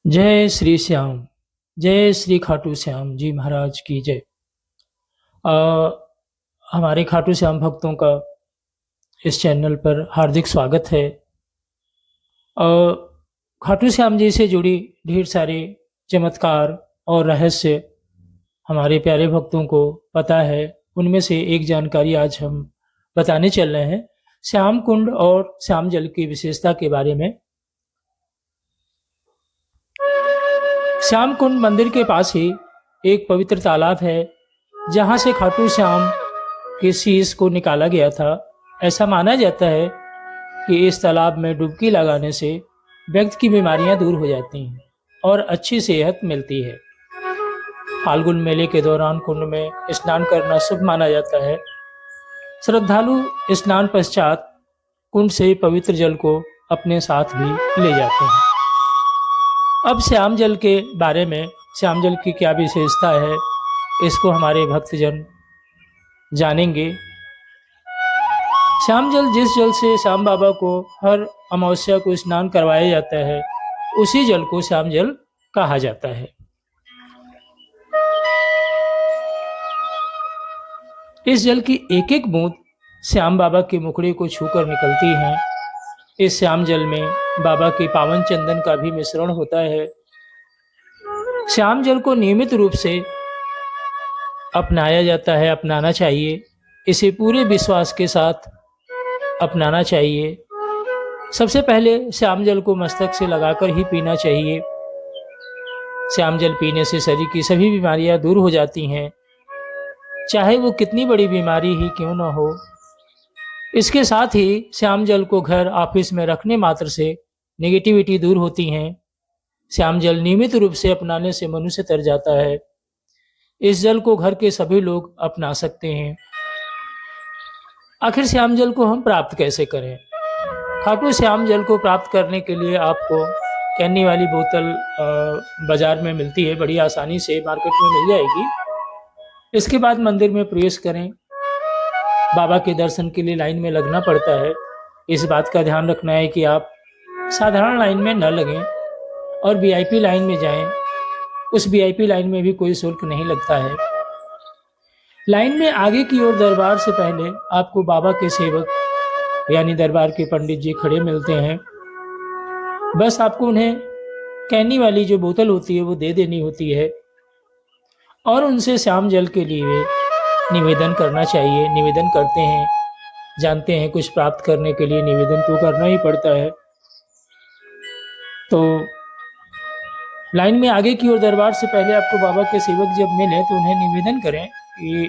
जय श्री श्याम, जय श्री खाटू श्याम जी महाराज की जय। अ, हमारे खाटू श्याम भक्तों का इस चैनल पर हार्दिक स्वागत है। अ, खाटू श्याम जी से जुड़ी ढेर सारे चमत्कार और रहस्य हमारे प्यारे भक्तों को पता है। उनमें से एक जानकारी आज हम बताने चल रहे हैं, श्याम कुंड और श्याम जल की विशेषता के बारे में। श्याम कुंड मंदिर के पास ही एक पवित्र तालाब है, जहाँ से खाटू श्याम के शीश को निकाला गया था। ऐसा माना जाता है कि इस तालाब में डुबकी लगाने से व्यक्ति की बीमारियां दूर हो जाती हैं और अच्छी सेहत मिलती है। फाल्गुन मेले के दौरान कुंड में स्नान करना शुभ माना जाता है। श्रद्धालु स्नान पश्चात कुंड से पवित्र जल को अपने साथ भी ले जाते हैं। अब श्याम जल के बारे में, श्याम जल की क्या विशेषता है, इसको हमारे भक्तजन जानेंगे। श्याम जल, जिस जल से श्याम बाबा को हर अमावस्या को स्नान करवाया जाता है, उसी जल को श्याम जल कहा जाता है। इस जल की एक एक बूंद श्याम बाबा के मुखड़े को छूकर निकलती है। इस श्याम जल में बाबा के पावन चंदन का भी मिश्रण होता है। श्याम जल को नियमित रूप से अपनाया जाता है, अपनाना चाहिए। इसे पूरे विश्वास के साथ अपनाना चाहिए। सबसे पहले श्याम जल को मस्तक से लगाकर ही पीना चाहिए। श्याम जल पीने से शरीर की सभी बीमारियां दूर हो जाती हैं, चाहे वो कितनी बड़ी बीमारी ही क्यों न हो। इसके साथ ही श्याम जल को घर ऑफिस में रखने मात्र से नेगेटिविटी दूर होती हैं। श्याम जल नियमित रूप से अपनाने से मनुष्य तर जाता है। इस जल को घर के सभी लोग अपना सकते हैं। आखिर श्याम जल को हम प्राप्त कैसे करें? खाटू श्याम जल को प्राप्त करने के लिए आपको कैनी वाली बोतल बाजार में मिलती है, बड़ी आसानी से मार्केट में मिल जाएगी। इसके बाद मंदिर में प्रवेश करें। बाबा के दर्शन के लिए लाइन में लगना पड़ता है। इस बात का ध्यान रखना है कि आप साधारण लाइन में न लगें और वीआईपी लाइन में जाएं। उस वीआईपी लाइन में भी कोई शुल्क नहीं लगता है। लाइन में आगे की ओर दरबार से पहले आपको बाबा के सेवक यानी दरबार के पंडित जी खड़े मिलते हैं। बस आपको उन्हें कैनी वाली जो बोतल होती है वो दे देनी होती है और उनसे श्याम जल के लिए निवेदन करना चाहिए। निवेदन करते हैं, जानते हैं कुछ प्राप्त करने के लिए निवेदन तो करना ही पड़ता है। तो लाइन में आगे की ओर दरबार से पहले आपको बाबा के सेवक जब मिले तो उन्हें निवेदन करें कि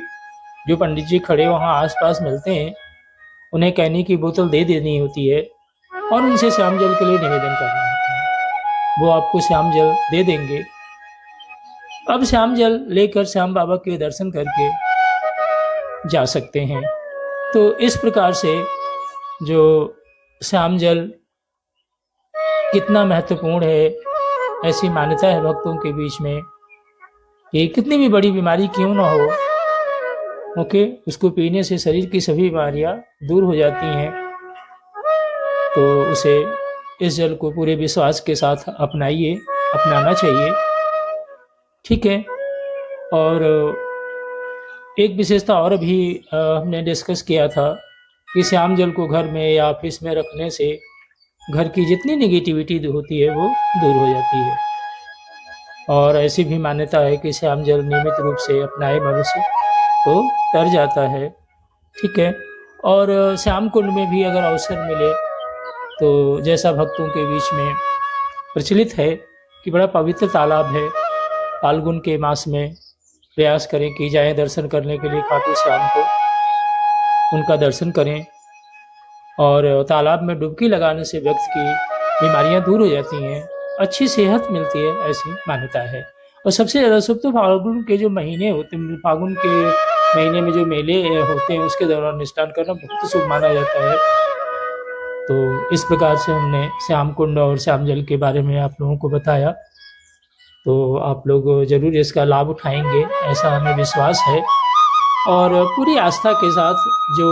जो पंडित जी खड़े वहाँ आसपास मिलते हैं, उन्हें कैनी की बोतल दे देनी होती है और उनसे श्याम जल के लिए निवेदन करना होता है। वो आपको श्याम जल दे देंगे। अब श्याम जल लेकर श्याम बाबा के दर्शन करके जा सकते हैं। तो इस प्रकार से जो श्याम जल कितना महत्वपूर्ण है, ऐसी मान्यता है भक्तों के बीच में कि कितनी भी बड़ी बीमारी क्यों ना हो, ओके, उसको पीने से शरीर की सभी बीमारियां दूर हो जाती हैं। तो उसे, इस जल को पूरे विश्वास के साथ अपनाइए, अपनाना चाहिए, ठीक है। और एक विशेषता और भी हमने डिस्कस किया था कि श्याम जल को घर में या ऑफिस में रखने से घर की जितनी नेगेटिविटी होती है वो दूर हो जाती है। और ऐसी भी मान्यता है कि श्याम जल नियमित रूप से अपनाए मनुष्य तो तर जाता है, ठीक है। और श्याम कुंड में भी अगर अवसर मिले तो जैसा भक्तों के बीच में प्रचलित है कि बड़ा पवित्र तालाब है, फाल्गुन के मास में प्रयास करें कि जाएं दर्शन करने के लिए खाटू श्याम को, उनका दर्शन करें। और तालाब में डुबकी लगाने से व्यक्ति की बीमारियां दूर हो जाती हैं, अच्छी सेहत मिलती है, ऐसी मान्यता है। और सबसे ज़्यादा शुभ तो फाल्गुन के जो महीने होते हैं, फाल्गुन के महीने में जो मेले होते हैं उसके दौरान स्नान करना बहुत शुभ माना जाता है। तो इस प्रकार से हमने श्याम कुंड और श्याम जल के बारे में आप लोगों को बताया। तो आप लोग ज़रूर इसका लाभ उठाएंगे, ऐसा हमें विश्वास है। और पूरी आस्था के साथ जो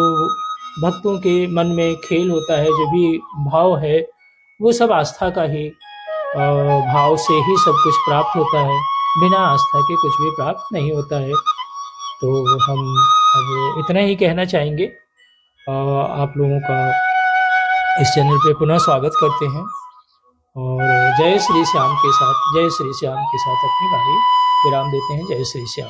भक्तों के मन में खेल होता है, जो भी भाव है, वो सब आस्था का ही भाव से ही सब कुछ प्राप्त होता है, बिना आस्था के कुछ भी प्राप्त नहीं होता है। तो हम अब इतना ही कहना चाहेंगे। आप लोगों का इस चैनल पे पुनः स्वागत करते हैं और जय श्री श्याम के साथ अपनी बारी विराम देते हैं। जय श्री श्याम।